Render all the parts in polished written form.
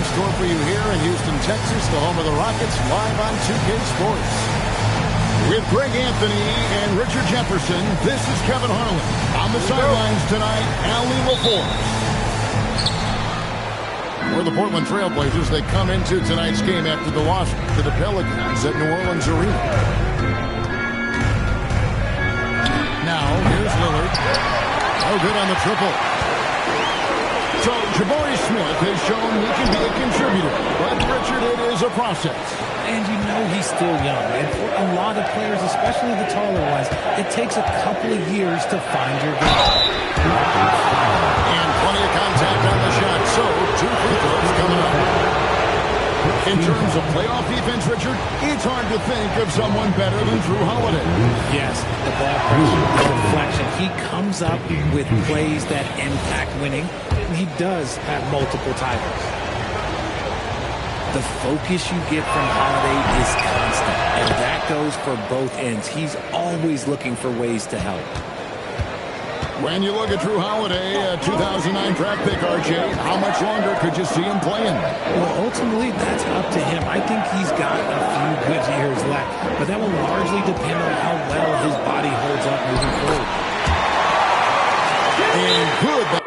in store for you here in Houston, Texas, the home of the Rockets, live on 2K Sports. With Greg Anthony and Richard Jefferson, this is Kevin Harlan. On the sidelines tonight, Allie LaForce. For the Portland Trailblazers, they come into tonight's game after the loss to the Pelicans at New Orleans Arena. Now, here's Lillard. No good on the triple. So, Jabari Smith has shown he can be a contributor. But, Richard, it is a process. And you know he's still young. And for a lot of players, especially the taller ones, it takes a couple of years to find your game. And plenty of contact on the shot. So, 2 free throws coming up. In terms of playoff defense, Richard, it's hard to think of someone better than Drew Holiday. Yes, the ball pressure, the deflection. He comes up with plays that impact winning. He does have multiple titles. The focus you get from Holiday is constant, and that goes for both ends. He's always looking for ways to help. When you look at Drew Holiday, a 2009 draft pick, RJ, how much longer could you see him playing? Well, ultimately, that's up to him. I think he's got a few good years left, but that will largely depend on how well his body holds up moving forward. And good.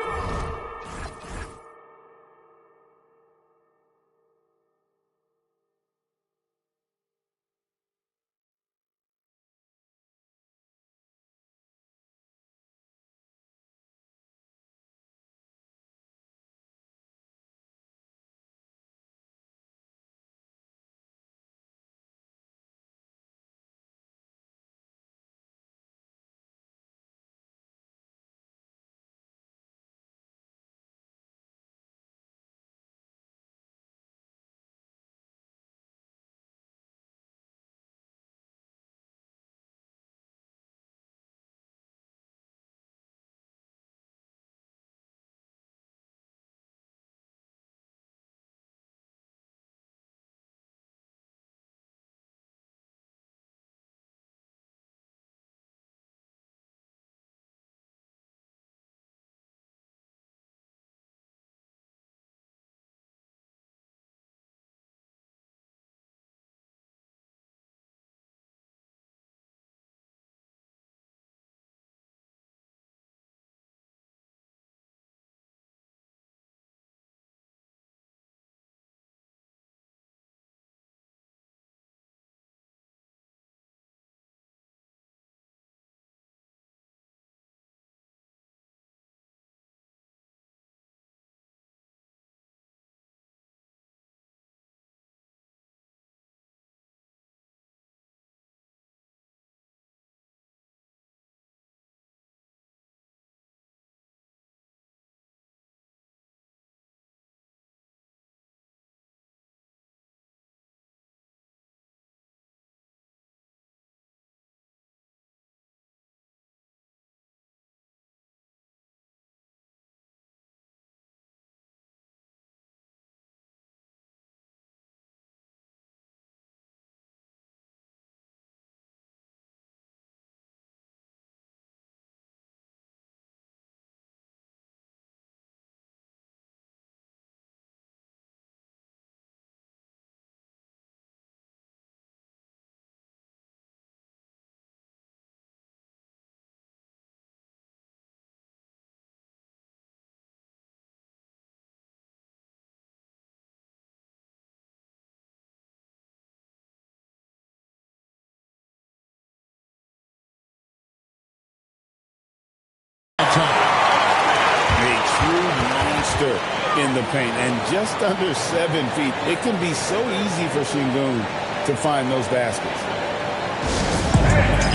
In the paint and just under 7 feet. It can be so easy for Şengün to find those baskets.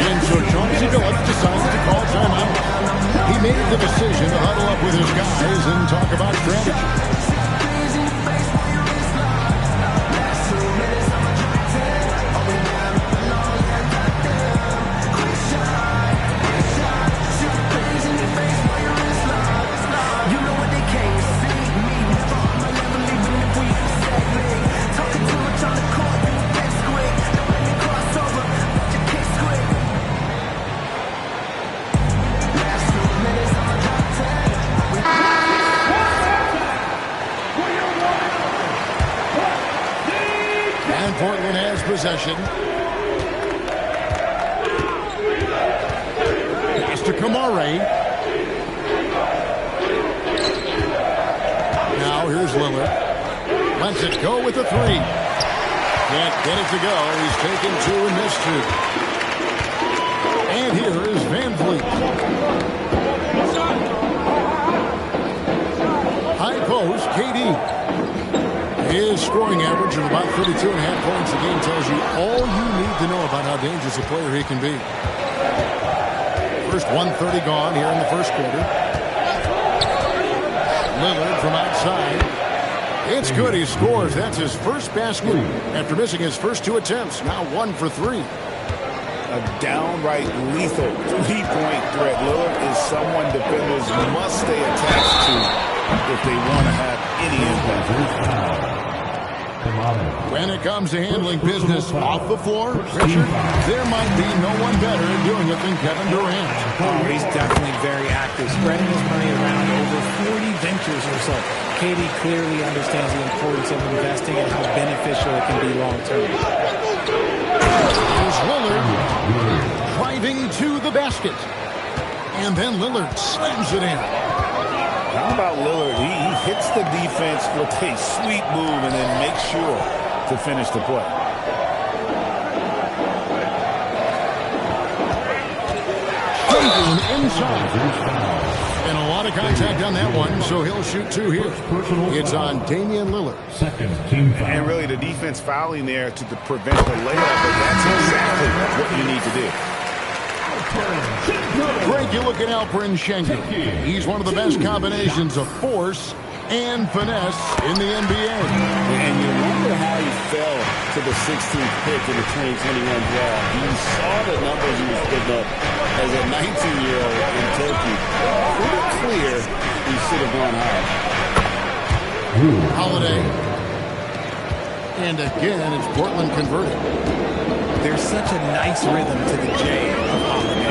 And so Chauncey Billups decides to call timeout. He made the decision to huddle up with his guys and talk about strategy. And Portland has possession. Pass to Kamare. Now here's Lillard. Lets it go with the three. Can't get it to go. He's taken two and missed two. And here is Van Vliet. High post, KD. His scoring average of about 32.5 points a game tells you all you need to know about how dangerous a player he can be. First 130 gone here in the first quarter. Lillard from outside. It's good. He scores. That's his first basket after missing his first two attempts. Now 1 for 3. A downright lethal three-point threat. Lillard is someone defenders must stay attached to if they want to have any impact. When it comes to handling business off the floor, Richard, there might be no one better at doing it than Kevin Durant. Oh, he's definitely very active, spreading his money around over 40 ventures or so. KD clearly understands the importance of investing and how beneficial it can be long-term. Here's Lillard driving to the basket. And then Lillard slams it in. How about Lillard? He hits the defense with a sweet move and then makes sure to finish the play. Inside. And a lot of contact on that one, so he'll shoot two here. It's on Damian Lillard. And really the defense fouling there to prevent the layup, but that's exactly what you need to do. Greg, you look at Alperen Sengun. He's one of the best combinations of force and finesse in the NBA. And you wonder how he fell to the 16th pick in the 2021 draft. You saw the numbers he was putting up as a 19-year-old in Turkey. Pretty clear he should have gone higher. Holiday. And again, it's Portland converted. There's such a nice rhythm to the J of Holiday.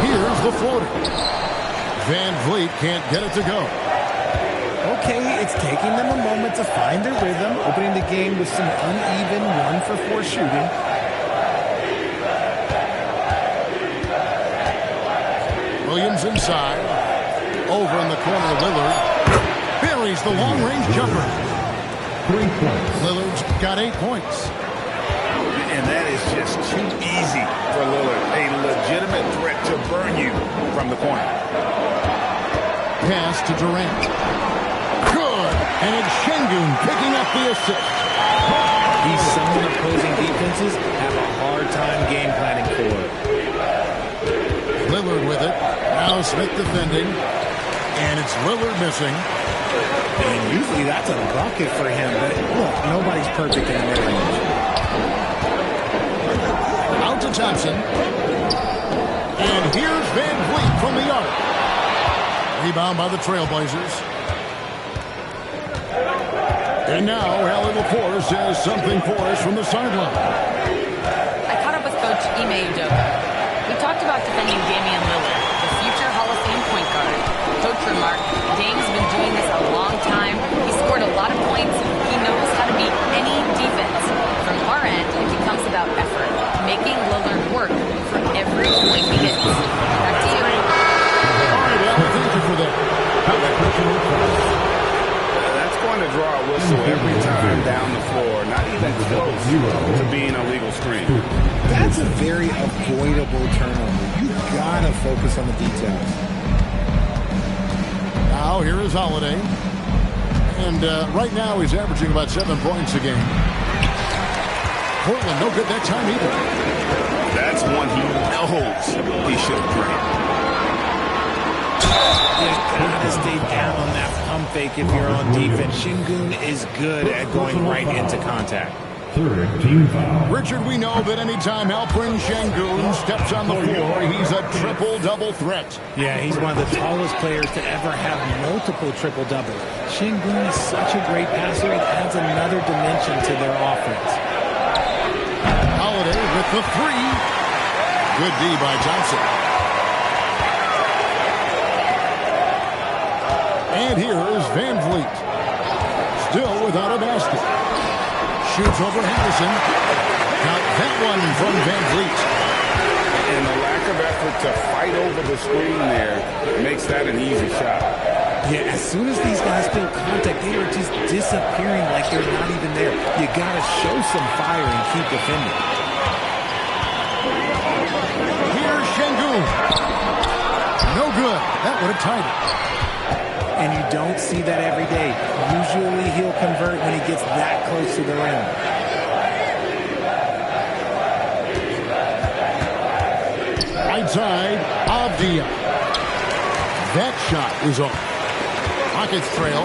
Here's the floater. Van Vliet can't get it to go. Okay, it's taking them a moment to find their rhythm, opening the game with some uneven 1-for-4 shooting. Williams inside. Over in the corner, Lillard buries the long-range jumper. 3 points. Lillard's got 8 points. And that is just too easy for Lillard. A legitimate threat to burn you from the corner. Pass to Durant. Good. And it's Sengun picking up the assist. He's someone opposing defenses have a hard time game planning for. Lillard with it. Now Smith defending. And it's Lillard missing. And usually that's a bucket for him, but look, nobody's perfect in the mid-range. Out to Thompson. And here's Van Vliet from the arc. Rebound by the Trailblazers. And now Allie LaForce says something for us from the sideline. I caught up with Coach Ime Udoka. We talked about defending Damian Lillard, the future Hall of Fame point guard. Coach remarked, Dame's been doing this a long time. He scored a lot of points. He knows how to beat any defense. From our end, it becomes about effort, making Lillard work for every point he gets. Back to you. Thank you for that. That's going to draw a whistle every time down the floor. Not even close to being a legal screen. That's a very avoidable turnover. You gotta focus on the details. Now here is Holiday. And right now he's averaging about 7 points a game. Portland no good that time either. That's one he knows he should have played. You gotta stay down on that pump fake if you're on defense. Sengun is good at going right into contact. Third team foul. Richard, we know that anytime Alperen Sengun steps on the floor, he's a triple-double threat. Yeah, he's one of the tallest players to ever have multiple triple-doubles. Sengun is such a great passer, it adds another dimension to their offense. Holiday with the three. Good D by Johnson. And here is Van Vliet. still without a basket. Shoots over Henderson. Got that one from Van Vliet. And the lack of effort to fight over the screen there makes that an easy shot. Yeah, as soon as these guys feel contact, they are just disappearing like they're not even there. You got to show some fire and keep defending. Here's Şengün. No good. That would have tied it. And you don't see that every day. Usually he'll convert when he gets that close to the rim. Right side, Usda. That shot is off. Rockets trail.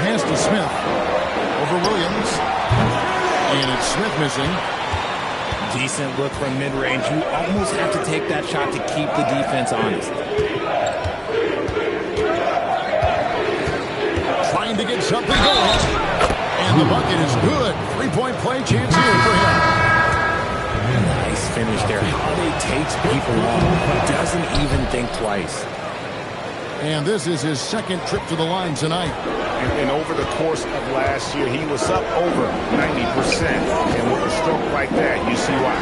Pass to Smith. Over Williams. And it's Smith missing. Decent look from mid-range. You almost have to take that shot to keep the defense honest. Trying to get something going. And the bucket is good. Three-point play chance here for him. Nice finish there. Holiday takes people on. Doesn't even think twice. And this is his second trip to the line tonight. And over the course of last year, he was up over 90%. And with a stroke like that, you see why.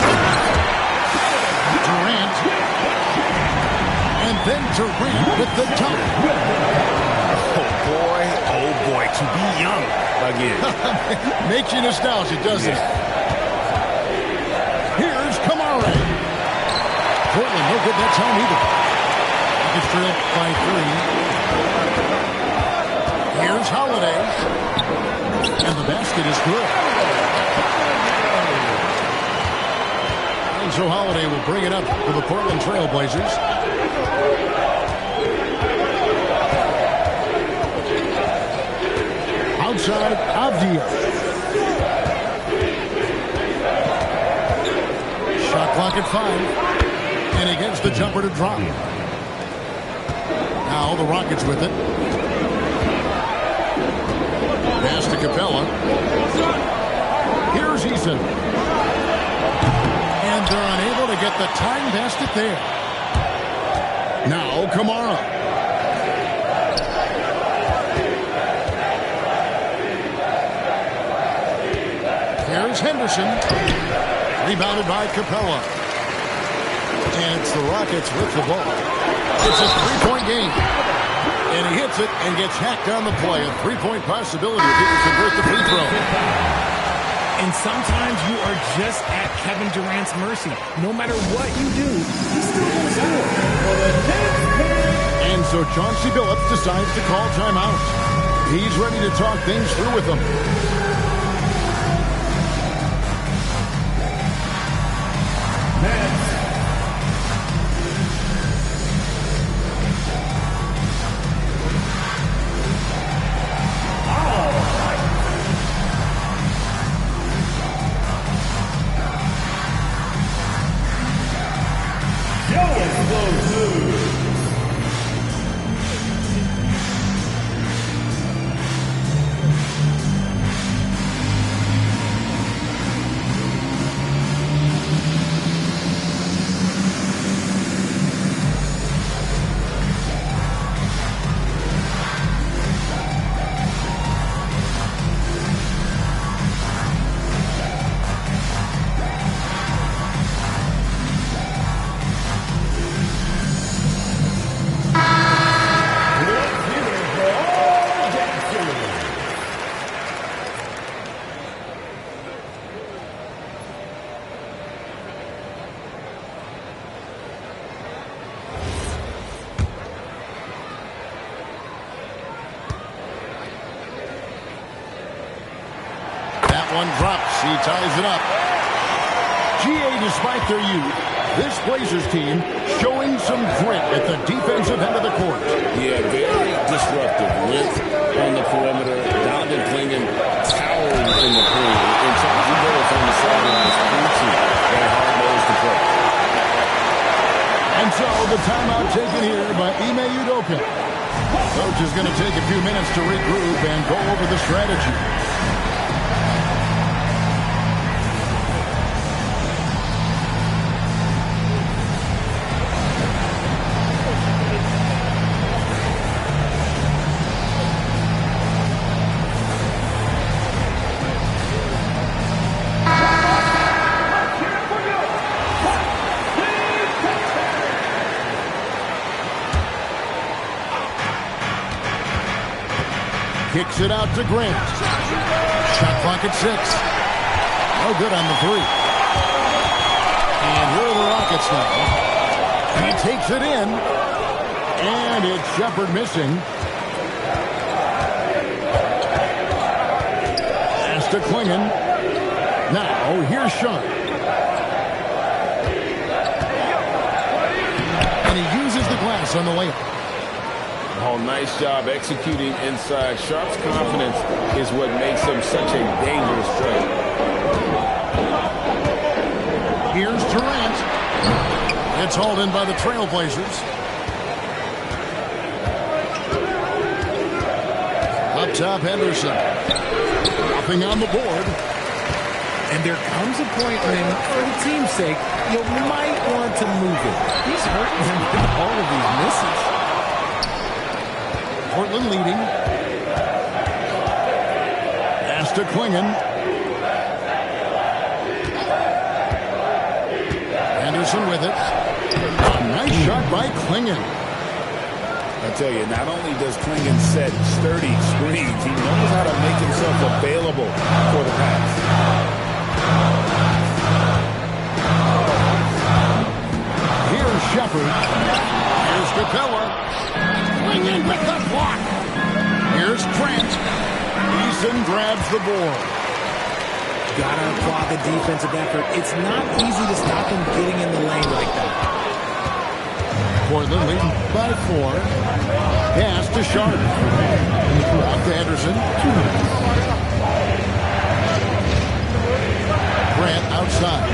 Durant. And then Durant with the dunk. Oh boy, to be young again. Makes you nostalgic, doesn't it? Here's Kamara. Portland, no good that time either. It's trailed by 3. Here's Holiday. And the basket is good. And so Holiday will bring it up for the Portland Trailblazers. Outside, Usda. Shot clock at 5. And he gets the jumper to drop. Now the Rockets with it. Pass to Capella. Here's Eason. And they're unable to get the time basket there. Now Kamara. Here's Henderson. Rebounded by Capella. And it's the Rockets with the ball. It's a three-point game. And he hits it and gets hacked on the play. A three-point possibility if he can convert the free throw. And sometimes you are just at Kevin Durant's mercy. No matter what you do, he's still going to score. And so Chauncey Billups decides to call timeout. He's ready to talk things through with them. One drops. He ties it up. GA, despite their youth, this Blazers team showing some grit at the defensive end of the court. Yeah, very disruptive. Length on the perimeter. Donovan Clingan towering in the paint. And Chauncey Billups on the sidelines preaching that hard nose to play. And so the timeout taken here by Ime Udoka. Coach is going to take a few minutes to regroup and go over the strategy. Kicks it out to Grant. Shot clock at 6. No good on the 3. And here are the Rockets now. He takes it in. And it's Shepard missing. Pass to Klingon. Now, here's Sharp. And he uses the glass on the layup. Oh, nice job executing inside. Sharp's confidence is what makes him such a dangerous player. Here's Durant. It's hauled in by the Trailblazers. Up top, Henderson. Dropping on the board. And there comes a point when, for the team's sake, you might want to move it. He's hurting them with all of these misses. Portland leading. Pass to Klingon. Anderson with it. A nice shot by Klingon. I tell you, not only does Klingon set sturdy screens, he knows how to make himself available for the pass. Here's Shepard. Here's Capella. Klingon with the block. Here's Trent. Eason grabs the board. Gotta applaud the defensive effort. It's not easy to stop him getting in the lane like that. Portland leading by 4. Pass to Sharp. Off to Henderson. Grant outside.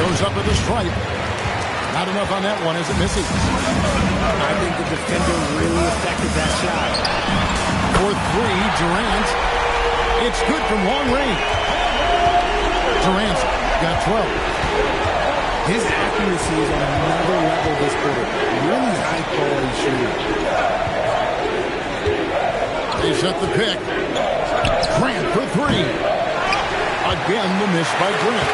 Goes up with a stripe. Not enough on that one as it misses. I think the defender really affected that shot. For 3, Durant. It's good from long range. Durant's got 12. His accuracy is on another level this quarter. Really high-quality shooter. They set the pick. Grant for 3. Again, the miss by Grant.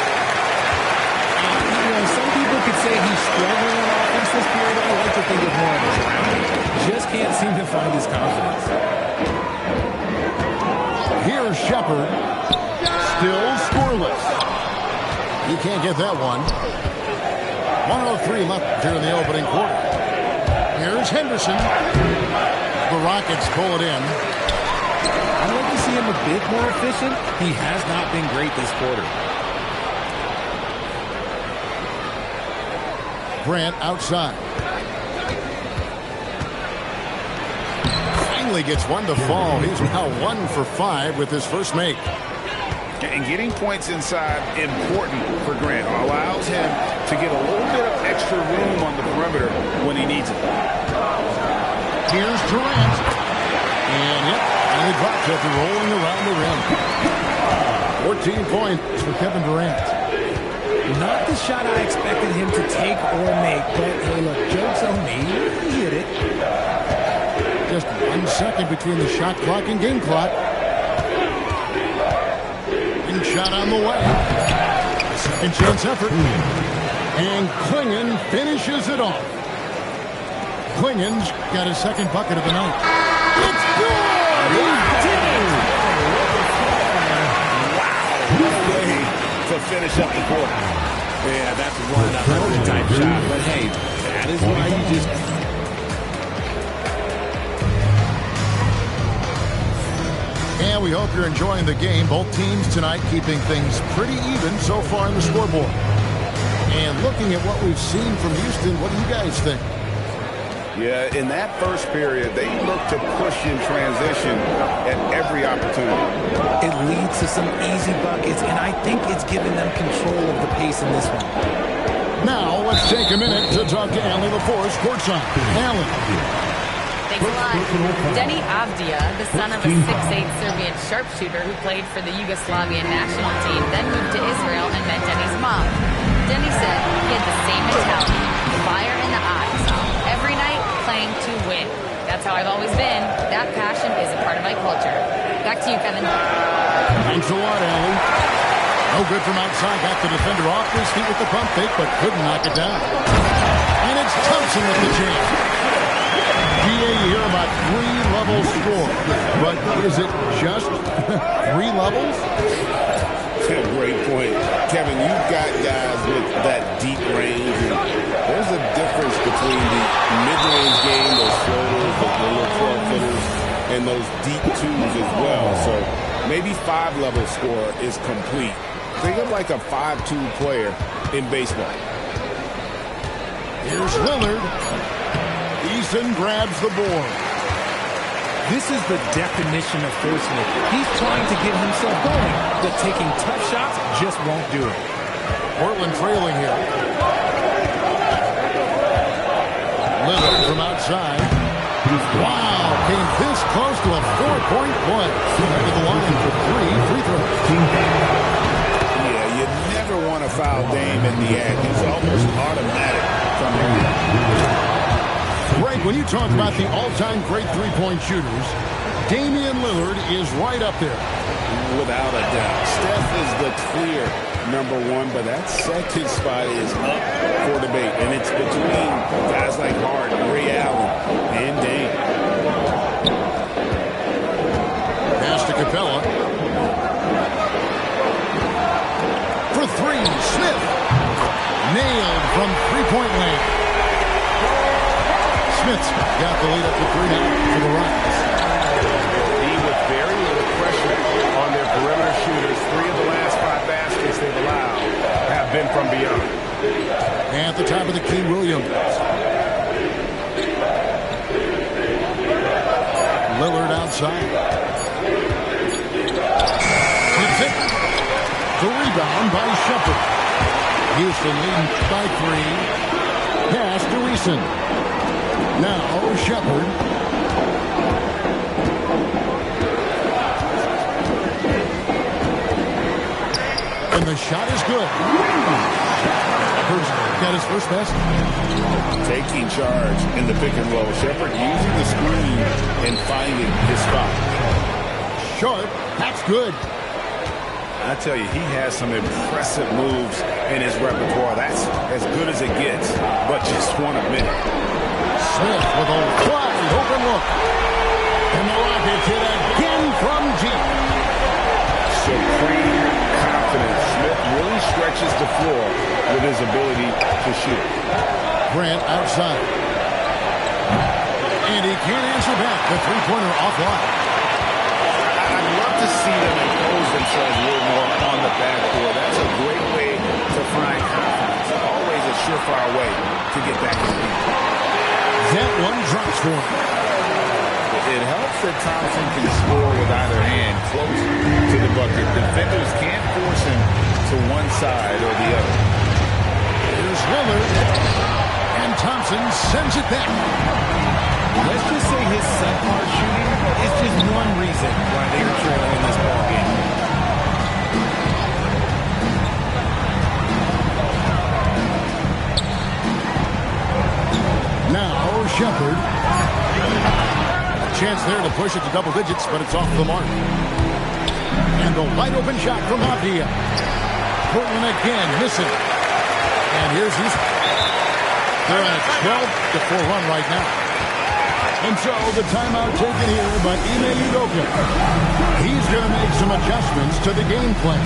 Some people could say he's struggling on offense this period. I like to think of more of his round. Just can't seem to find his confidence. Here's Shepard. Still scoreless. You can't get that one. 1:03 left here in the opening quarter. Here's Henderson. The Rockets pull it in. I'd like to see him a bit more efficient. He has not been great this quarter. Grant outside. Finally gets one to fall. He's now 1 for 5 with his first make. And getting points inside important for Grant. Allows him to get a little bit of extra room on the perimeter when he needs it. Here's Durant. And he drops after rolling around the rim. 14 points for Kevin Durant. Not the shot I expected him to take or make, but hey, look, joke's on me. He hit it. Just 1 second between the shot clock and game clock. And shot on the way. Second chance effort. And Klingon finishes it off. Klingon's got his second bucket of the night. It's good! He did it! Wow. Way to finish up the quarter. Yeah, that's 1-100 type shot. But hey, that is why you just... And we hope you're enjoying the game. Both teams tonight keeping things pretty even so far in the scoreboard. And looking at what we've seen from Houston, what do you guys think? Yeah, in that first period, they looked to push in transition at every opportunity. It leads to some easy buckets, and I think it's given them control of the pace in this one. Now, let's take a minute to talk to Allie LaForce courtside. Allie. Thanks a lot. Denny Avdia, the son of a 6'8 Serbian sharpshooter who played for the Yugoslavian national team, then moved to Israel and met Denny's mom. Denny said he had the same mentality, fire in the eyes, every night playing to win. That's how I've always been. That passion is a part of my culture. Back to you, Kevin. Thanks a lot, Allie. No good from outside. Got the defender off his feet with the pump fake, but couldn't knock it down. And it's Thompson with the jam. GA, you hear about three-level score, but is it just three levels? Great point. Kevin, you've got guys with that deep range, and there's a difference between the mid-range game, those floaters, the little 12-footers, and those deep twos as well. So maybe five-level score is complete. Think of like a 5-2 player in baseball. Here's Lillard. Eason grabs the board. This is the definition of forcing it. He's trying to get himself going, but taking tough shots just won't do it. Portland trailing here. Lillard from outside. Wow, came this close to a four-point play. To the line for three free throws. Yeah, you never want to foul Dame in the act. It's almost automatic from him. Greg, when you talk about the all-time great three-point shooters, Damian Lillard is right up there. Without a doubt. Steph is the clear number one, but that second spot is up for debate. And it's between guys like Harden, Ray Allen, and Dame. Pass to Capella. For three, Smith. Nailed from three-point land. Smith's got the lead up to 3 now for the Rockets. With very little pressure on their perimeter shooters, 3 of the last 5 baskets they've allowed have been from beyond. And at the top of the key, Williams. Lillard outside. Flips it. The rebound by Shepard. Houston leading by 3. Pass to Eason. Now, Shepard. And the shot is good. Got his first basket. Taking charge in the pick and roll. Shepard using the screen and finding his spot. Sharp. That's good. I tell you, he has some impressive moves in his repertoire. That's as good as it gets, but just one a minute. Smith with a wide open look. And the Rockets hit again from deep. Supreme confidence. Smith really stretches the floor with his ability to shoot. Grant outside. And he can't answer back. The three-pointer offline. I'd love to see them impose themselves a little more on the backboard. That's a great way to find confidence. Always a surefire way to get back in the lead. That one drops for him. It helps that Thompson can score with either hand close to the bucket. Defenders can't force him to one side or the other. Here's Lillard. And Thompson sends it back. Let's just say his subpar shooting is just one reason why they are trailing in this ballgame. Now Shepard. A chance there to push it to double digits, but it's off the mark. And a wide open shot from Avdia. Portland again missing. And here's Houston. They're on a 12-4 run right now. And so the timeout taken here by Ime Udoka. He's going to make some adjustments to the game plan.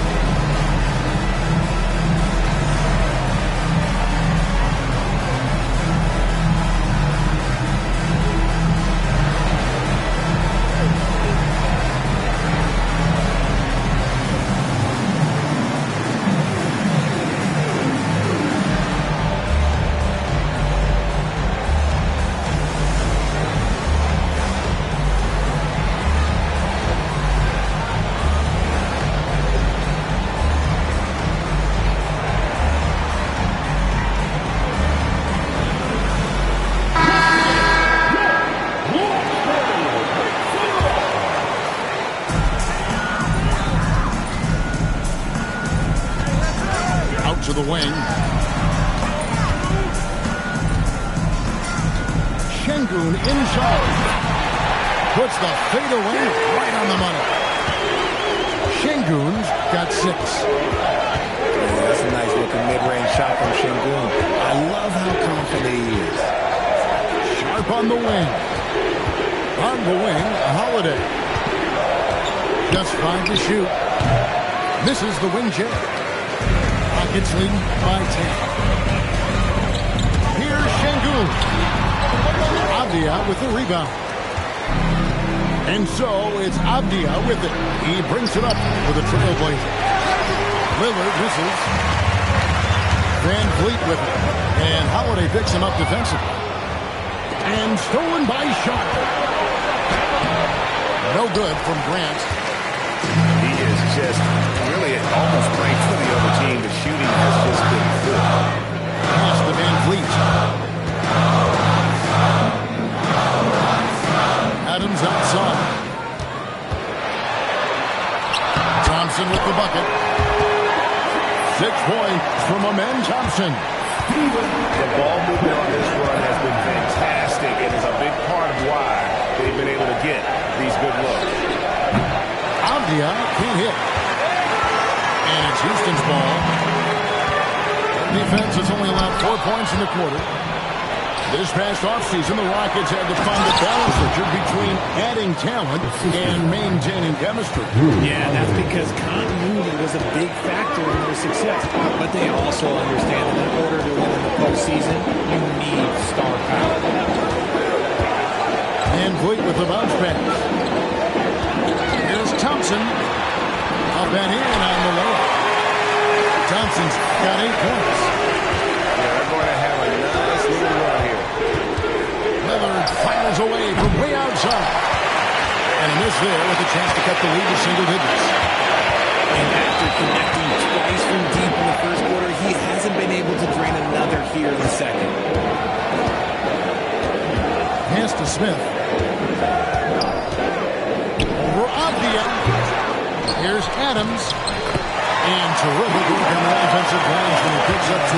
To the wing. Şengün inside. Puts the fade away right on the money. Şengün's got 6. Yeah, that's a nice looking mid-range shot from Şengün. I love how confident he is. Sharp on the wing. On the wing, Holiday. Just 5 to shoot. Misses the wing check. Rockets lead by 10. Here's Şengün. Avdia with the rebound. And so it's Avdia with it. He brings it up for the Trailblazers. Lillard misses. Van Vliet with it. And Holiday picks him up defensively. And stolen by Sharp. No good from Grant. He is just really almost playing for the other team. The shooting has just been good. Pass to Van Vliet. Adams outside. Thompson with the bucket. 6 points from Amen Thompson. The ball movement on this run has been fantastic and is a big part of why they've been able to get these good looks. Avdia can't hit. And it's Houston's ball. Defense has only allowed 4 points in the quarter. This past offseason, the Rockets had to find a balance, Richard, between adding talent and maintaining chemistry. Yeah, that's because continuity was a big factor in their success. But they also understand that in order to win in the postseason, you need star power. Van Vliet with the bounce pass. Here's Thompson. Up and in on the layup. Thompson's got 8 points. Yeah, they're going to have a nice little run here. Lillard fires away from way outside. And a miss there with a chance to cut the lead to single digits. And after connecting twice from deep in the first quarter, he hasn't been able to drain another here in the second. Pass to Smith. Over Avdia. Here's Adams. And terrific work on the offensive glass when he picks up 2.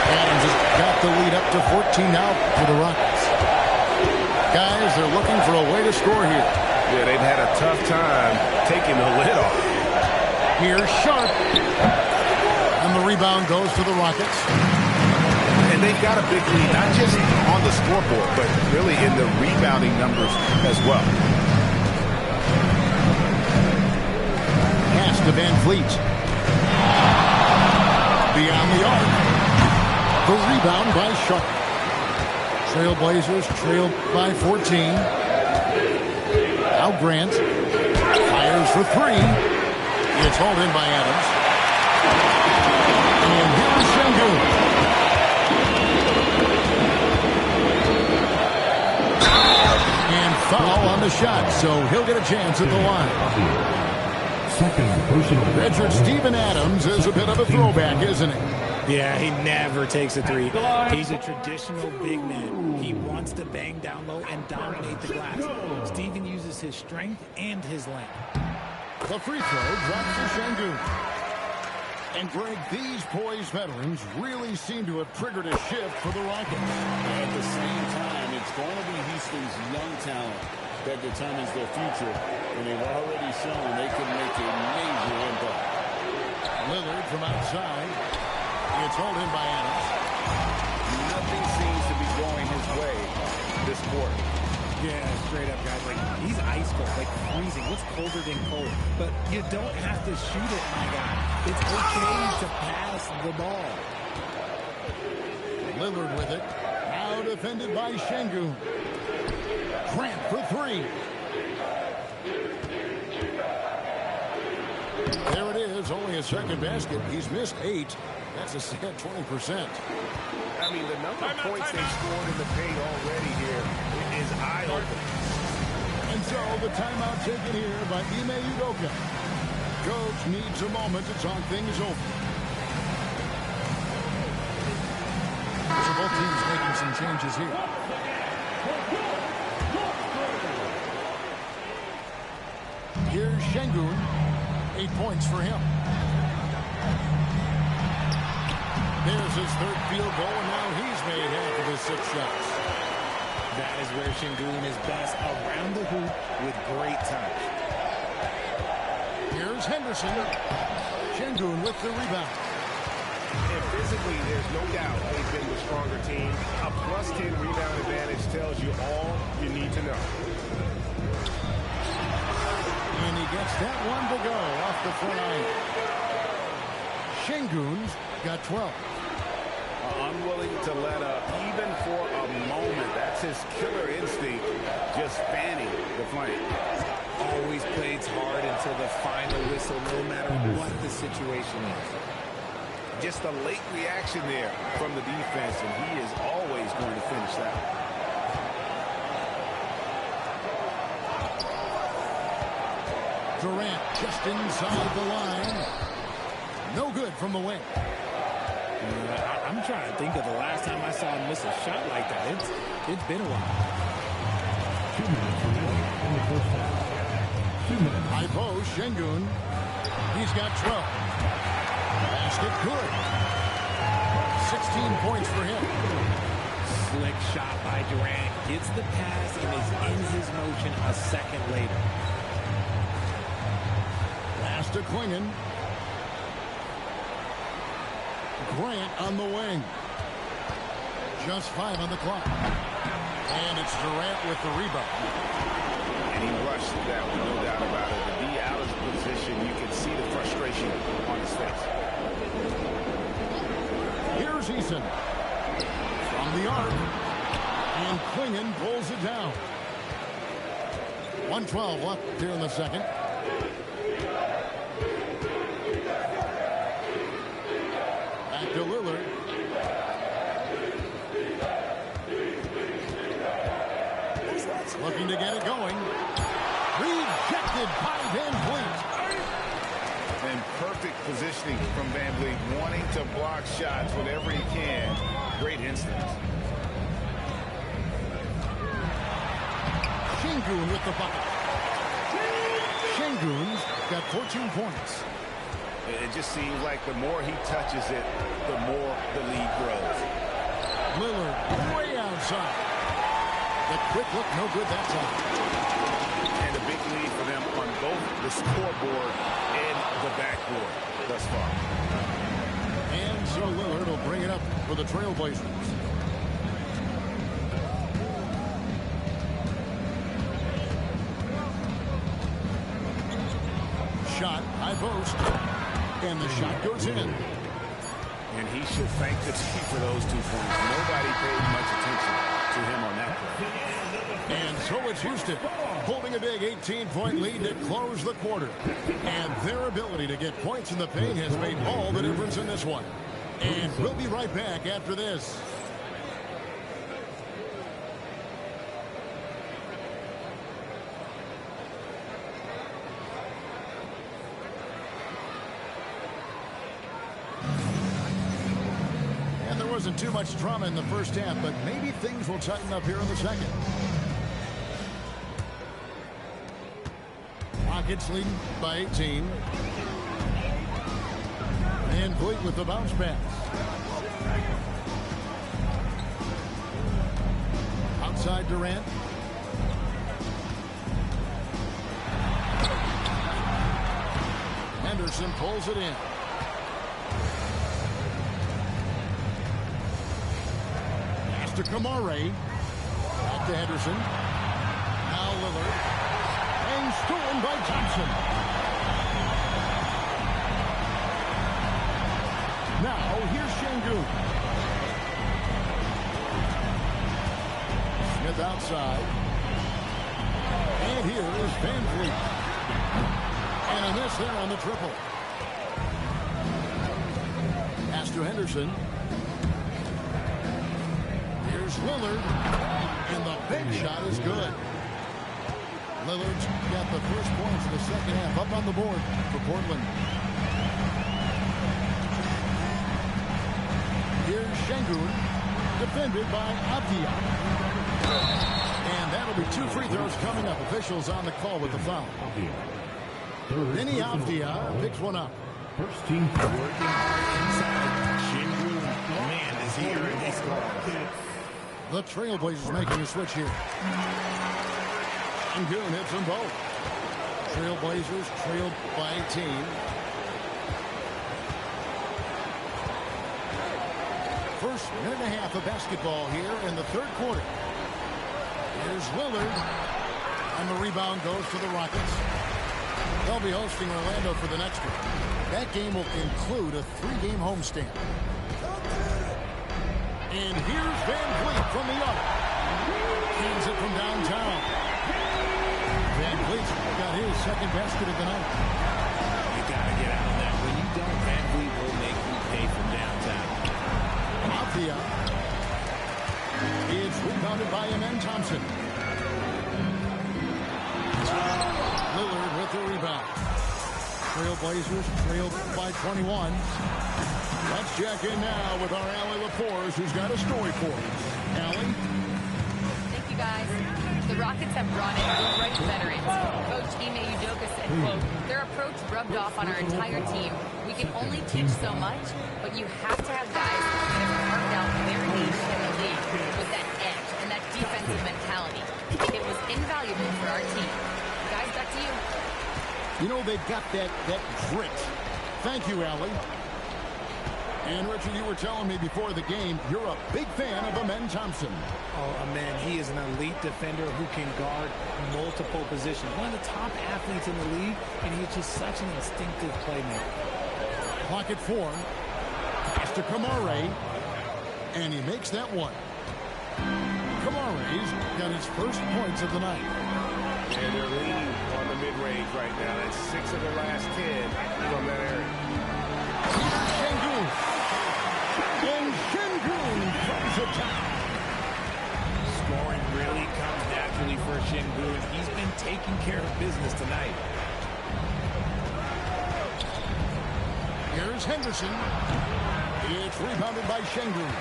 Adams has got the lead up to 14 now for the Rockets. Guys, they're looking for a way to score here. Yeah, they've had a tough time taking the lid off. Here's Sharp. And the rebound goes to the Rockets. And they've got a big lead, not just on the scoreboard, but really in the rebounding numbers as well. Pass to Van Vliet. Beyond the arc. The rebound by Sharp. Trailblazers trail by 14. Now Grant fires for 3. It's hauled in by Adams. And here's Şengün. And foul on the shot, so he'll get a chance at the line. Second personal. Richard Steven Adams is a bit of a throwback, isn't he? Yeah, he never takes a 3. He's a traditional big man. He wants to bang down low and dominate the glass. Steven uses his strength and his length. The free throw drops to Şengün. And Greg, these poised veterans really seem to have triggered a shift for the Rockets. At the same time, it's going to be Houston's young talent that determines their future. And they've already shown they can make a major impact. Lillard from outside. It's hauled in by Adams. Nothing seems to be going his way this quarter. Yeah, straight up, guys. Like, he's ice cold, like freezing. What's colder than cold? But you don't have to shoot it, my guy. It's okay to pass the ball. Lillard with it. Now defended by Şengün. Grant for 3. There it is. Only a second basket. He's missed 8. That's a sad 20%. I mean, the number of points they've scored in the paint already here is eye-opening. And so the timeout taken here by Ime Udoka. Coach needs a moment to talk things over. So both teams making some changes here. Here's Şengün. 8 points for him. There's his 3rd field goal, and now he's made half of his 6 shots. That is where Şengün is best, around the hoop with great touch. Here's Henderson. Şengün with the rebound. And physically, there's no doubt they've been the stronger team. A +10 rebound advantage tells you all you need to know. And he gets that one to go off the front line. Şengün's got 12. Unwilling to let up, even for a moment. That's his killer instinct, just fanning the flank. Always plays hard until the final whistle, no matter what the situation is. Just a late reaction there from the defense, and he is always going to finish that. Durant just inside the line. No good from the wing. I'm trying to think of the last time I saw him miss a shot like that. It's been a while. 2 minutes remaining in the first half. 2 minutes. High post, Şengün. He's got 12. Basket good. 16 points for him. Slick shot by Durant. Gets the pass and is in his motion a second later. Last to Klingon. Grant on the wing. Just 5 on the clock. And it's Durant with the rebound. And he rushed that one, no doubt about it. To be out of position, you can see the frustration on his face. Here's Eason. From the arc. And Klingon pulls it down. 1:12 left here in the second. Back to Lillard. Looking to get it going. Rejected by Van Vliet. And perfect positioning from Van Vliet, wanting to block shots whenever he can. Great instincts. Şengün with the bucket. Şengün's got 14 points. It just seems like the more he touches it, the more the lead grows. Lillard way outside. The quick look, no good that time. And a big lead for them on both the scoreboard and the backboard thus far. And so Lillard will bring it up for the Trailblazers. Shot, high post. And the shot goes in. And he should thank the team for those 2 points. Nobody paid much attention to him on that play. And so it's Houston holding a big 18-point lead to close the quarter. And their ability to get points in the paint has made all the difference in this one. And we'll be right back after this. Wasn't too much drama in the first half, but maybe things will tighten up here in the second. Rockets leading by 18. And Vliet with the bounce pass. Outside Durant. Henderson pulls it in. To Kamare. Back to Henderson. Now Lillard. And stolen by Johnson. Now here's Şengün. Smith outside. And here is Van Vliet. And a miss there on the triple. Pass to Henderson. Lillard, and the big shot is good. Lillard's got the first points in the second half up on the board for Portland. Here's Şengün, defended by Avdia. And that'll be 2 free throws coming up. Officials on the call with the foul. Denny Avdia picks one up. First team Working hard inside. Şengün, man, is he earning his score. The Trailblazers making a switch here. And Goon hits them both. Trailblazers trailed by 18. First minute and a half of basketball here in the third quarter. Here's Lillard. And the rebound goes to the Rockets. They'll be hosting Orlando for the next one. That game will include a 3-game homestand. And here's Van Vliet from the arc. Hands it from downtown. Van Vliet's got his second basket of the night. You got to get out of that. When you don't, Van Vliet will make you pay from downtown. Avdia. It's rebounded by Amen Thompson. Lillard with the rebound. Trailblazers trailed by 21. Let's check in now with our Allie LaForce, who's got a story for us. Allie? Thank you, guys. The Rockets have brought in great veterans. Coach Ime Udoka said, quote, their approach rubbed off on our entire team. We can only teach so much, but you have to have guys that have carved out their niche in the league with that edge and that defensive mentality. It was invaluable for our team. Guys, back to you. You know, they've got that grit. Thank you, Allie. And, Richard, you were telling me before the game you're a big fan of Amen Thompson. Oh, Amen, he is an elite defender who can guard multiple positions. One of the top athletes in the league, and he's just such an instinctive playmaker. Clock at 4. Pass to Kamare. And he makes that one. Kamare's got his first points of the night. And they're leaning on the mid-range right now. That's 6 of the last 10 from that area. Şengün. And Şengün comes to top. Scoring really comes naturally for Şengün. He's been taking care of business tonight. Here's Henderson. It's rebounded by Şengün.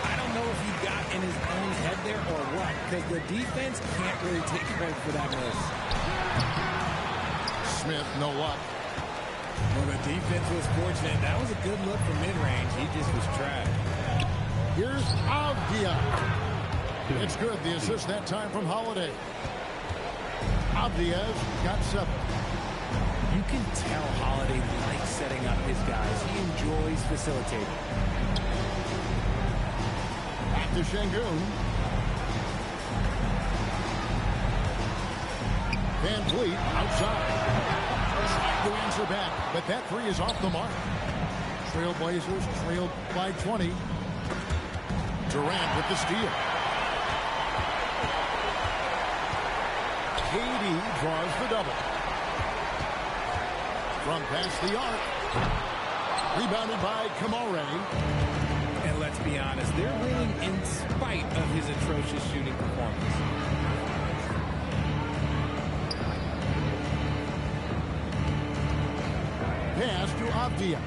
I don't know if he got in his own head there or what, because the defense can't really take credit for that miss. Smith, no luck. Well, the defense was fortunate. That was a good look from mid-range. He just was trapped. Here's Avdia. It's good. The assist that time from Holiday. Avdia's got 7. You can tell Holiday likes setting up his guys. He enjoys facilitating. Back to Şengün. Van Vliet outside. Trying to answer back, but that 3 is off the mark. Trailblazers trailed by 20. Durant with the steal. KD draws the double. From past the arc. Rebounded by Kamare. And let's be honest, they're winning in spite of his atrocious shooting performance. Pass to Avdia.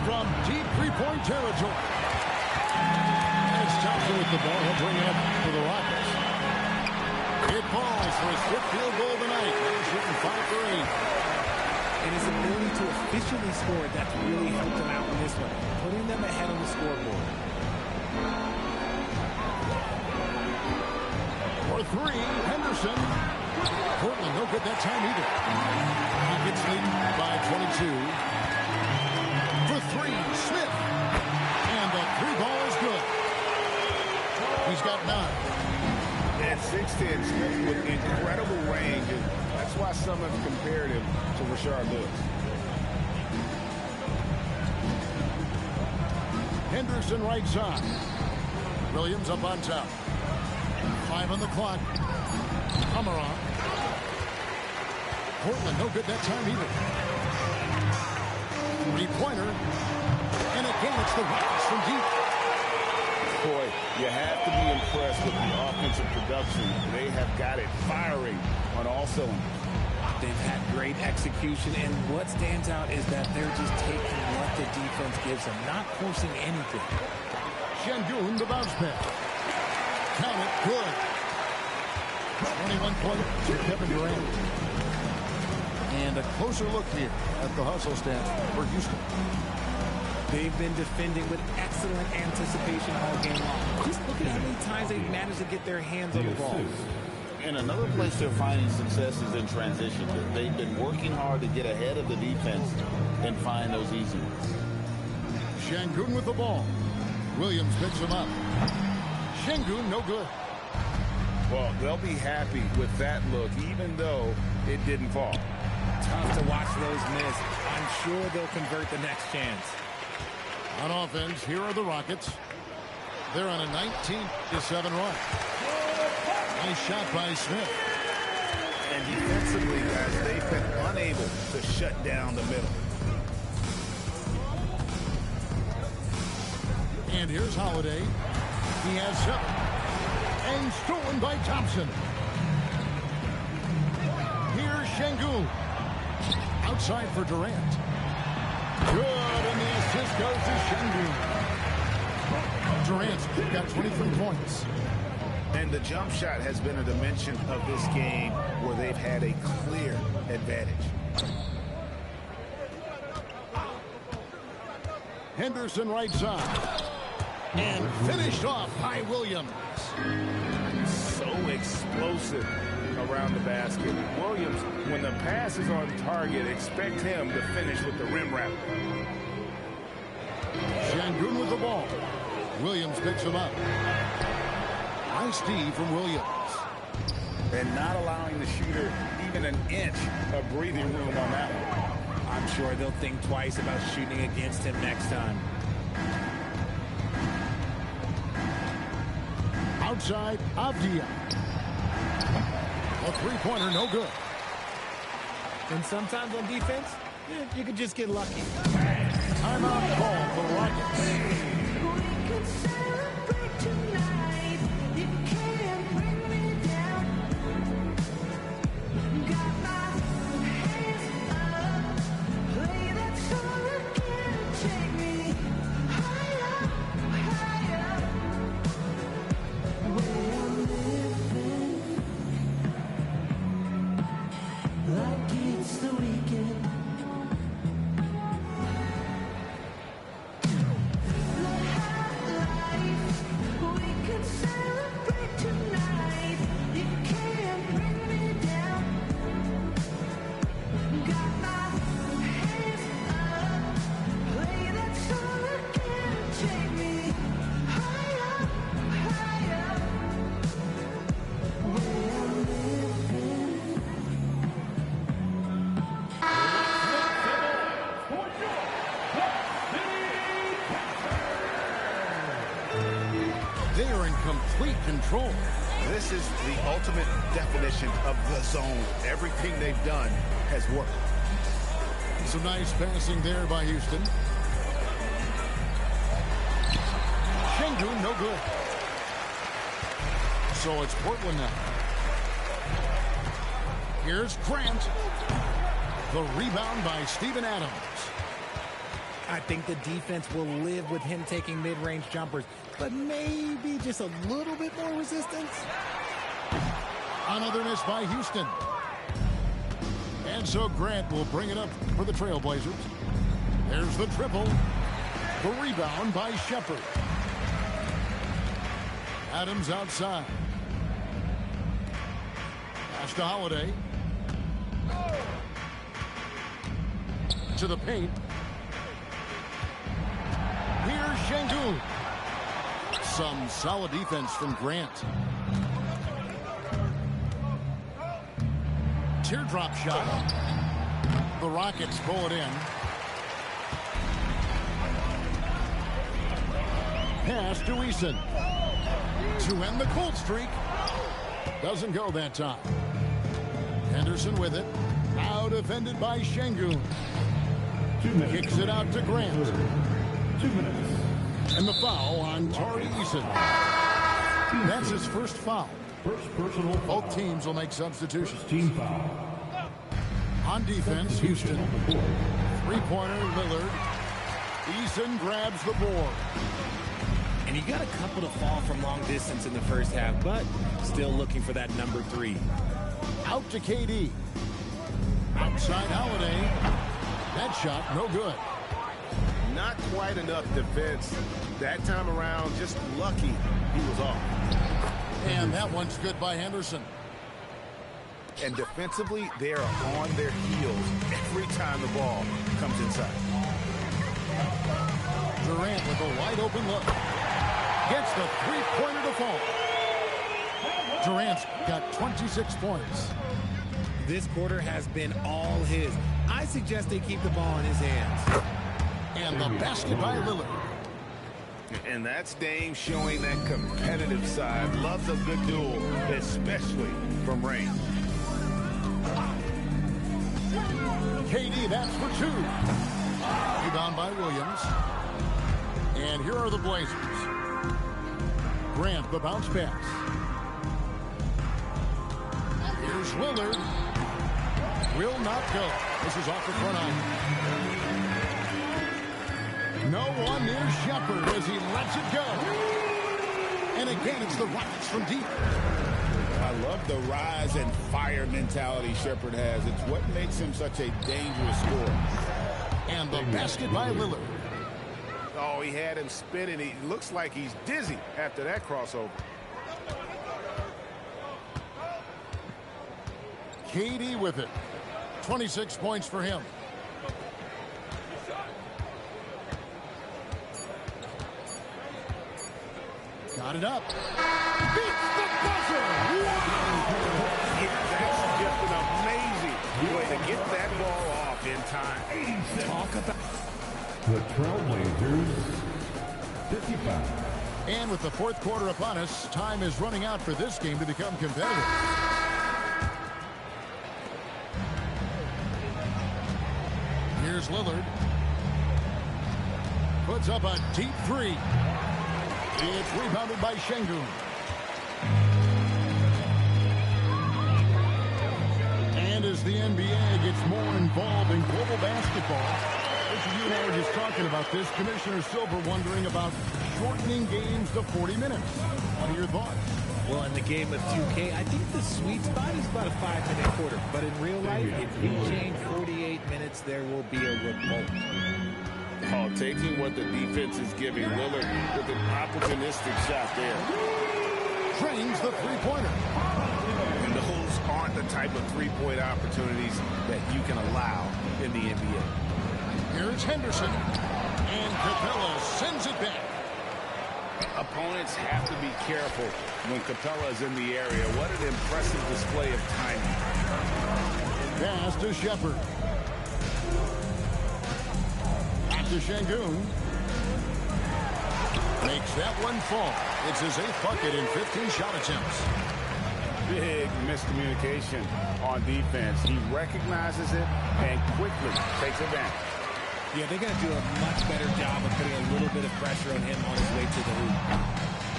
From deep three-point territory. As Thompson with the ball, he'll bring it up for the Rockets. It falls for a strip field goal tonight. They're shooting 5 for 8. And his ability to efficiently score, that's really helped him out in this one, putting them ahead on the scoreboard. For 3, Henderson. Portland no good that time either. Rockets leading by 22. For 3, Smith. And the 3 ball is good. He's got 9. And 6'10", Smith with incredible range. And that's why some have compared him to Rashard Lewis. Henderson right side. Williams up on top. 5 on the clock. Amaron. Portland no good that time either. 3-pointer. And again, it's the Rockets from deep. Boy, you have to be impressed with the offensive production. They have got it firing on all cylinders. They've had great execution, and what stands out is that they're just taking what the defense gives them, not forcing anything. Şengün, the bounce pass. Count it, good. 21 points to Kevin Durant. And a closer look here at the hustle stats for Houston. They've been defending with excellent anticipation all game long. Just look at how many times they've managed to get their hands on the ball. And another place they're finding success is in transition. They've been working hard to get ahead of the defense and find those easy ones. Şengün with the ball. Williams picks him up. Şengün, no good. Well, they'll be happy with that look, even though it didn't fall. Tough to watch those miss. I'm sure they'll convert the next chance. On offense, here are the Rockets. They're on a 19-7 run. Nice shot by Smith. And defensively, guys, they've been unable to shut down the middle. And here's Holiday. He has 7. And stolen by Thompson. Here's Şengün. Outside for Durant. Good, and the assist goes to Şengün. Durant's got 23 points. And the jump shot has been a dimension of this game where they've had a clear advantage. Henderson right side. And finished off by Williams. So explosive around the basket. Williams, when the pass is on target, expect him to finish with the rim wrap. Şengün with the ball. Williams picks him up. Nice D from Williams. And not allowing the shooter even an inch of breathing room on that one. I'm sure they'll think twice about shooting against him next time. Outside, Usda. A three-pointer, no good. And sometimes on defense, you can just get lucky. Timeout call for the Rockets. We could celebrate tonight. You can't bring me down. Got my hands up. Play that song again. Take me higher, higher. Where I'm living like it's the weekend. Celebrate tonight. You can't bring me down. Got my hands up. Play that song again. Take me higher, higher. Where I'm living. They are in complete control. This is the ultimate definition of the zone. Everything they've done has worked. Some nice passing there by Houston. Şengün, no good. So it's Portland now. Here's Grant. The rebound by Steven Adams. I think the defense will live with him taking mid-range jumpers, but maybe just a little bit more resistance. Another miss by Houston. And so Grant will bring it up for the Trailblazers. There's the triple. The rebound by Shepherd. Adams outside. Pass to Holiday. To the paint. Here's Şengün. Some solid defense from Grant. Teardrop shot. The Rockets pull it in. Pass to Eason. To end the cold streak. Doesn't go that time. Henderson with it. Now defended by Şengün. 2 minutes. Kicks it out to Grant. 2 minutes. And the foul on Tari Eason. That's his first foul. First personal foul. Both teams will make substitutions. Team foul. On defense, Houston. Three-pointer, Lillard. Eason grabs the board. And he got a couple to fall from long distance in the first half, but still looking for that number 3. Out to KD. Outside Holiday. That shot, no good. Not quite enough defense. That time around, just lucky he was off. And that one's good by Henderson. And defensively, they are on their heels every time the ball comes inside. Durant with a wide open look. Gets the three-pointer to fall. Durant's got 26 points. This quarter has been all his. I suggest they keep the ball in his hands. And the basket by Lillard. And that's Dame showing that competitive side. Loves a good duel, especially from range. KD, that's for two. Rebound by Williams. And here are the Blazers. Grant, the bounce pass. Here's Lillard. Will not go. This is off the front iron. No one near Shepherd as he lets it go. And again, it's the Rockets from deep. I love the rise and fire mentality Shepherd has. It's what makes him such a dangerous scorer. And the basket by Lillard. Oh, he had him spinning. He looks like he's dizzy after that crossover. KD with it. 26 points for him. Got it up. Beats the buzzer. Yeah, that's just an amazing way to get that ball off in time. Talk about The Trailblazers, 55. And with the fourth quarter upon us, time is running out for this game to become competitive. Here's Lillard. Puts up a deep three. It's rebounded by Şengün. And as the NBA gets more involved in global basketball, you and I were just talking about this, Commissioner Silver wondering about shortening games to 40 minutes. What are your thoughts? Well, in the game of 2K, I think the sweet spot is about a 5-minute quarter. But in real life, if we change 48 minutes, there will be a revolt. Oh, taking what the defense is giving Lillard with an opportunistic shot there. Drains the three-pointer. And those aren't the type of three-point opportunities that you can allow in the NBA. Here's Henderson. And Capella sends it back. Opponents have to be careful when Capella is in the area. What an impressive display of timing. Pass to Shepherd. Back to Şengün. Makes that one fall. It's his 8th bucket in 15 shot attempts. Big miscommunication on defense. He recognizes it and quickly takes advantage. Yeah, they're going to do a much better job of putting a little bit of pressure on him on his way to the hoop.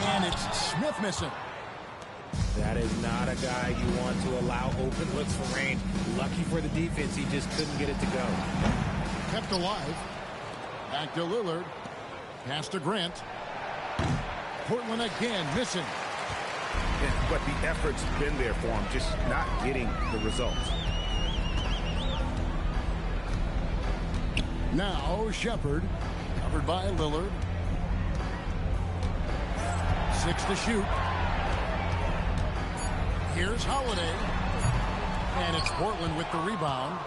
And it's Smith missing. That is not a guy you want to allow open looks for range. Lucky for the defense, he just couldn't get it to go. Kept alive. Back to Lillard. Pass to Grant. Portland again missing. But the effort's been there for him, just not getting the results. Now Shepherd, covered by Lillard. 6 to shoot. Here's Holiday. And it's Portland with the rebound.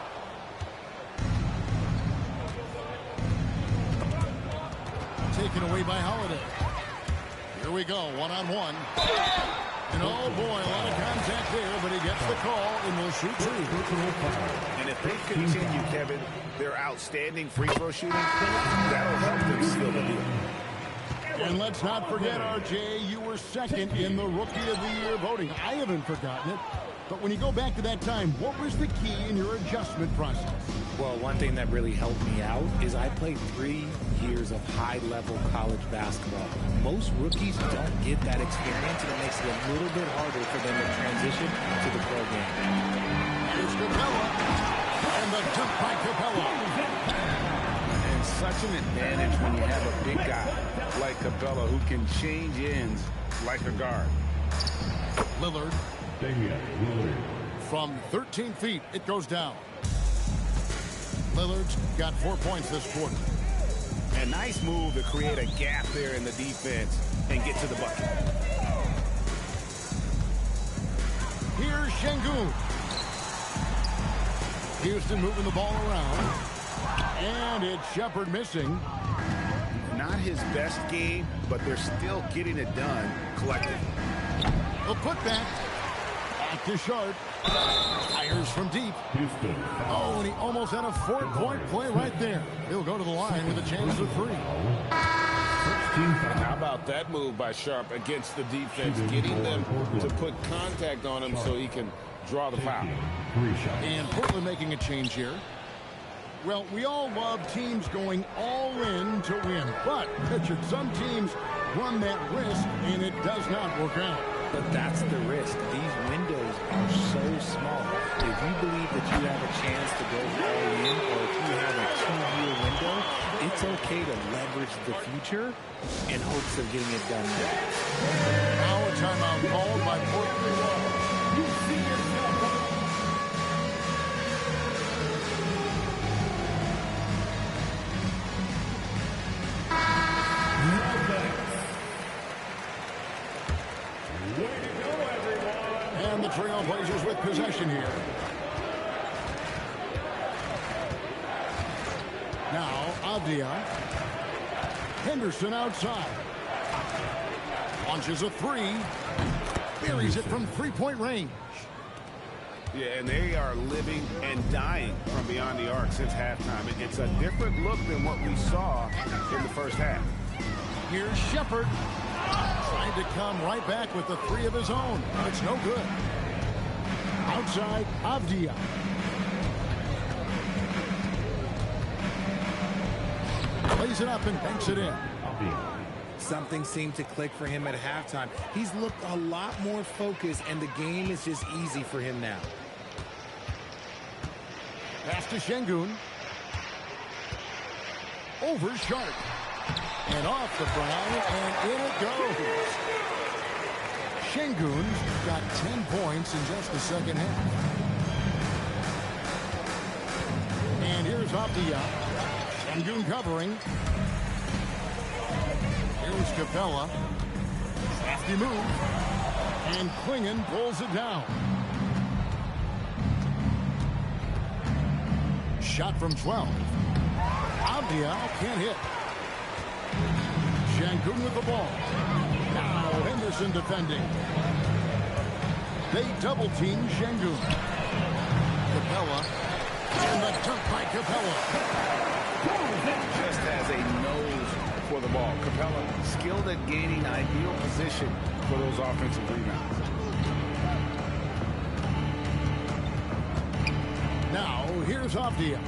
Taken away by Holiday. Here we go, one-on-one. And oh boy, a lot of contact there, but he gets the call and will shoot two. And if they continue, Kevin, their outstanding free throw shooting, that'll help them seal the deal. And let's not forget, RJ, you were second in the Rookie of the Year voting. I haven't forgotten it. But when you go back to that time, what was the key in your adjustment process? Well, one thing that really helped me out is I played 3 years of high-level college basketball. Most rookies don't get that experience, and it makes it a little bit harder for them to transition to the pro game. Here's Capella. And the dunk by Capella. And such an advantage when you have a big guy like Capella who can change ends like a guard. Lillard. Lillard. From 13 feet, it goes down. Lillard's got 4 points this quarter. A nice move to create a gap there in the defense and get to the bucket. Here's Şengün. Houston moving the ball around. And it's Shepherd missing. Not his best game, but they're still getting it done collectively. A putback. Back to Sharp. Fires from deep. Houston. Oh, and he almost had a 4-point play right there. He'll go to the line with a chance of 3. How about that move by Sharp against the defense, getting them to put contact on him so he can draw the foul. 3 shots. And Portland making a change here. Well, we all love teams going all in to win. But, Richard, some teams run that risk, and it does not work out. But that's the risk. These windows are so small. If you believe that you have a chance to go all in, or if you have a 2-year window, it's okay to leverage the future in hopes of getting it done now. Now a timeout called by Portland. You see yourself. And the Trailblazers with possession here. Now, Avdia. Henderson outside. Launches a 3. Buries it from 3-point range. Yeah, and they are living and dying from beyond the arc since halftime. It's a different look than what we saw in the first half. Here's Shepard. Trying to come right back with the 3 of his own. But it's no good. Outside, Avdia. Lays it up and banks it in. Something seemed to click for him at halftime. He's looked a lot more focused, and the game is just easy for him now. Pass to Şengün. Over Sharp. And off the Brown, and in it goes. Şengün's got 10 points in just the second half. And here's Avdia. Şengün covering. Here's Capella. Crafty move. And Klingon pulls it down. Shot from 12. Avdia can't hit. Şengün with the ball. Now Henderson defending. They double-team Şengün. Capella. And the dunk by Capella. Just has a nose for the ball. Capella skilled at gaining ideal position for those offensive rebounds. Now here's Avdia.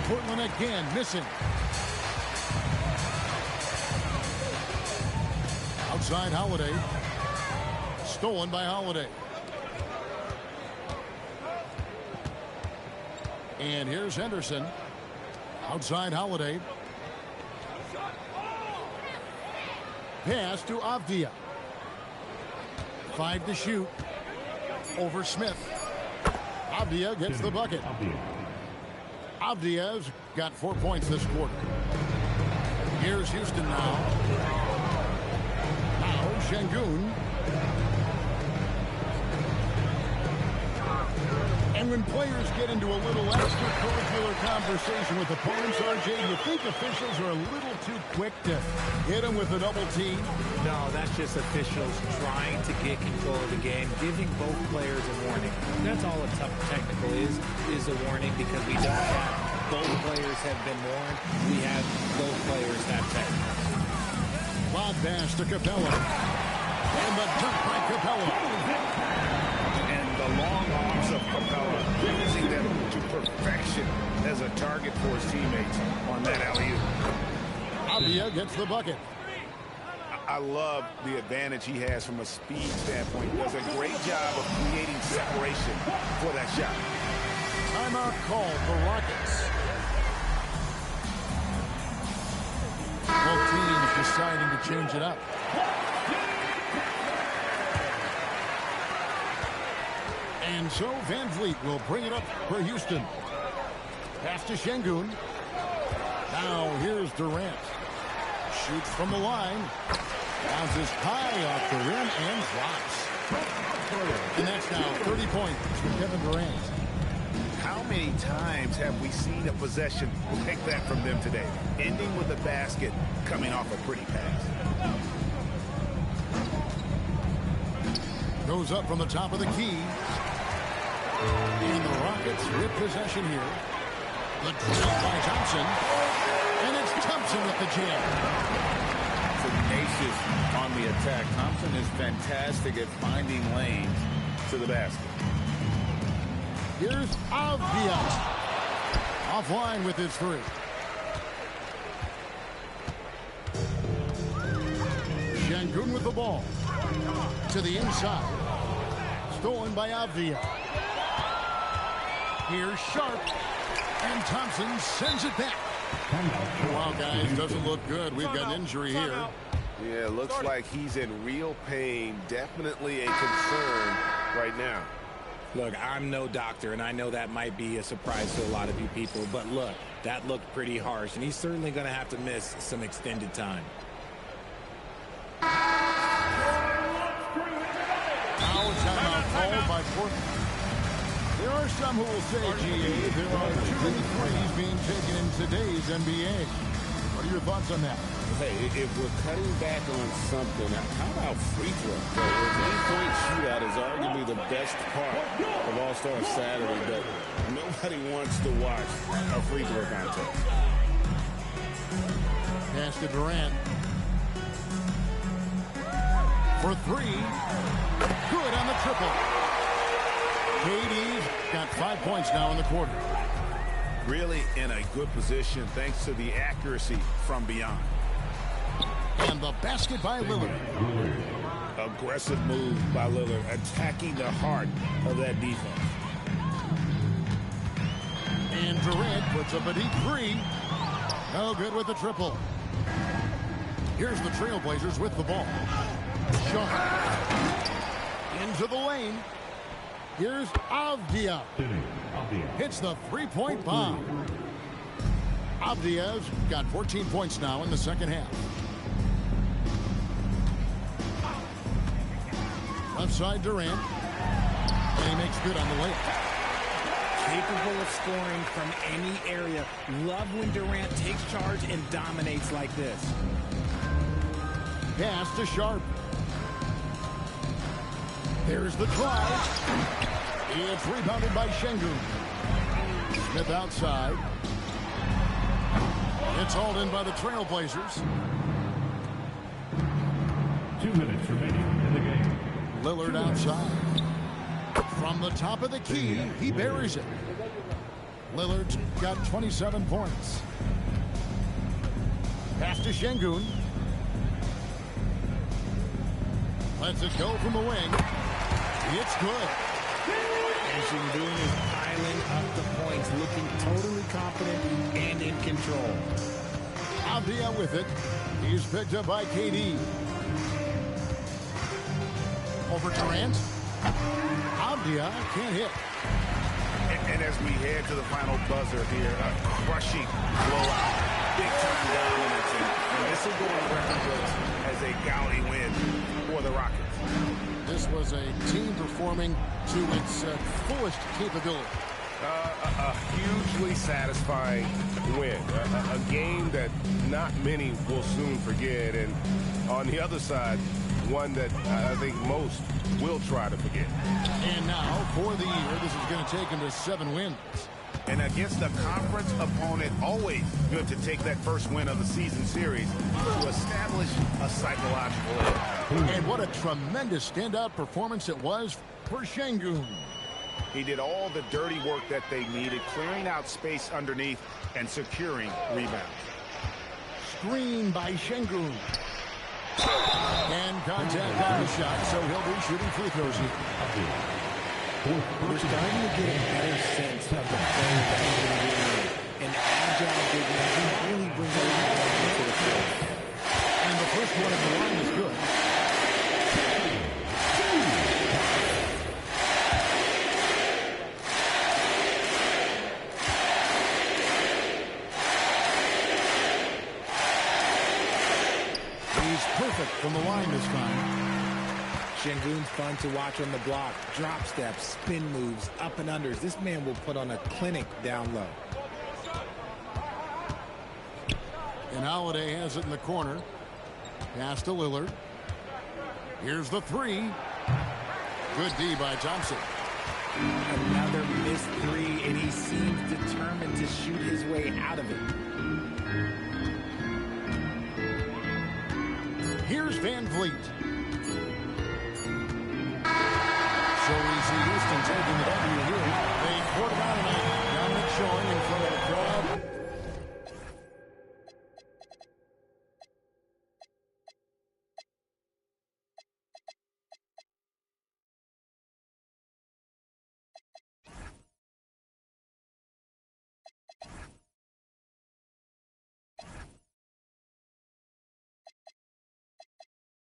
Portland again missing. Outside Holiday. Stolen by Holiday. And here's Henderson. Outside Holiday. Pass to Avdia. 5 to shoot. Over Smith. Avdia gets the bucket. Avdia's got 4 points this quarter. Here's Houston now. Now Şengün. And when players get into a little extracurricular conversation with opponents, RJ, you think officials are a little too quick to hit them with a double team? No, that's just officials trying to get control of the game, giving both players a warning. That's all a tough technical is a warning, because we don't have both players have been warned. We have both players have technicals. Lob pass to Capella. And the dunk by Capella. And the long arms of Capella, using them to perfection as a target for his teammates on that alley-oop. Avdia gets the bucket. I love the advantage he has from a speed standpoint. He does a great job of creating separation for that shot. Timeout called for Rockets. Both teams deciding to change it up. And so Van Vliet will bring it up for Houston. Pass to Şengün. Now here's Durant. Shoots from the line. Bounces high off the rim and drops. And that's now 30 points for Kevin Durant. How How many times have we seen a possession like that from them today? Ending with a basket, coming off a pretty pass. Goes up from the top of the key. And the Rockets with possession here. The dribble by Thompson. And it's Thompson with the jam. Tenacious on the attack. Thompson is fantastic at finding lanes to the basket. Here's Usda. Offline with his three. Şengün with the ball. To the inside. Stolen by Usda. Here's Sharp. And Thompson sends it back. Wow, guys, doesn't look good. We've got an injury here. Yeah, looks like he's in real pain. Definitely a concern right now. Look, I'm no doctor, and I know that might be a surprise to a lot of you people, but look, that looked pretty harsh, and he's certainly going to have to miss some extended time. Now a timeout called by Portland. There are some who will say, GA, there are too many threes being taken in today's NBA. What are your thoughts on that? Hey, if we're cutting back on something, how about free throw? The three-point shootout is arguably the best part of All-Star Saturday, but nobody wants to watch a free throw contest. Pass to Durant. For three. Good on the triple. KD's got 5 points now in the quarter. Really in a good position thanks to the accuracy from beyond. And the basket by Lillard. Aggressive move by Lillard, attacking the heart of that defense. And Durant puts up a deep three. No good with the triple. Here's the Trailblazers with the ball. Shaw. Into the lane. Here's Usda. Hits the three-point bomb. Usda's got 14 points now in the second half. Left side Durant. And he makes good on the layup. Capable of scoring from any area. Love when Durant takes charge and dominates like this. Pass to Sharp. There's the try. It's rebounded by Şengün. Smith outside. It's hauled in by the Trailblazers. 2 minutes remaining in the game. Lillard outside. From the top of the key, he buries it. Lillard's got 27 points. Pass to Şengün. Lets it go from the wing. It's good. And Şengün is piling up the points, looking totally confident and in control. Usda with it. He's picked up by KD. Over Durant. Usda can't hit. And as we head to the final buzzer here, a crushing blowout. Big-time dominance. And this will go on record books as a gaudy win for the Rockets. This was a team performing to its fullest capability. A hugely satisfying win. A game that not many will soon forget. And on the other side, one that I think most will try to forget. And now, for the year, this is going to take him to 7 wins. And against a conference opponent, always good to take that first win of the season series to establish a psychological edge. And what a tremendous standout performance it was for Şengün. He did all the dirty work that they needed, clearing out space underneath and securing rebounds. Screen by Şengün. And contact on the shot, so he'll be shooting free throws here. We're starting to get a better sense of the play that he's going to do. An agile big man who really brings a lot to the field. And the first one at the line is good. He's perfect from the line this time. Şengün's fun to watch on the block. Drop steps, spin moves, up and unders. This man will put on a clinic down low. And Holiday has it in the corner. Pass to Lillard. Here's the three. Good D by Thompson. Another missed three, and he seems determined to shoot his way out of it. Here's Van Vliet. So we see Houston taking the W here. A quarterback